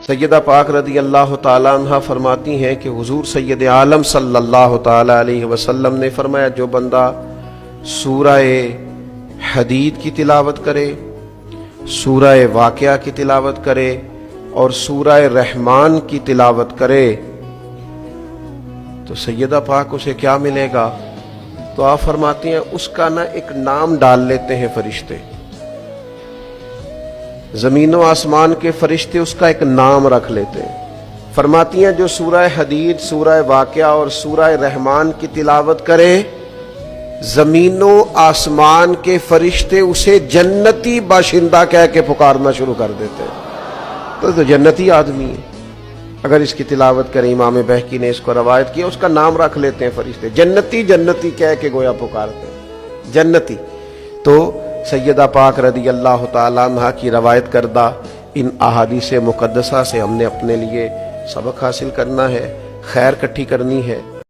سیدہ پاک رضی اللہ تعالیٰ عنہ فرماتی ہیں کہ حضور سید عالم صلی اللہ تعالیٰ علیہ وسلم نے فرمایا جو بندہ سورہ حدید کی تلاوت کرے، سورہ واقعہ کی تلاوت کرے اور سورہ رحمان کی تلاوت کرے تو سیدہ پاک اسے کیا ملے گا؟ تو آپ فرماتی ہیں اس کا نا ایک نام ڈال لیتے ہیں فرشتے، زمین و آسمان کے فرشتے اس کا ایک نام رکھ لیتے ہیں۔ فرماتی ہیں جو سورہ حدید، سورہ واقعہ اور سورہ رحمان کی تلاوت کرے، زمین و آسمان کے فرشتے اسے جنتی باشندہ کہہ کے پکارنا شروع کر دیتے ہیں۔ تو جنتی آدمی ہے، اگر اس کی تلاوت کریں، امام بہقی نے اس کو روایت کیا، اس کا نام رکھ لیتے ہیں فرشتے، جنتی جنتی کہہ کے گویا پکارتے ہیں، جنتی۔ تو سیدہ پاک رضی اللہ تعالیٰ عنہ کی روایت کردہ ان احادیث مقدسہ سے ہم نے اپنے لیے سبق حاصل کرنا ہے، خیر کٹھی کرنی ہے۔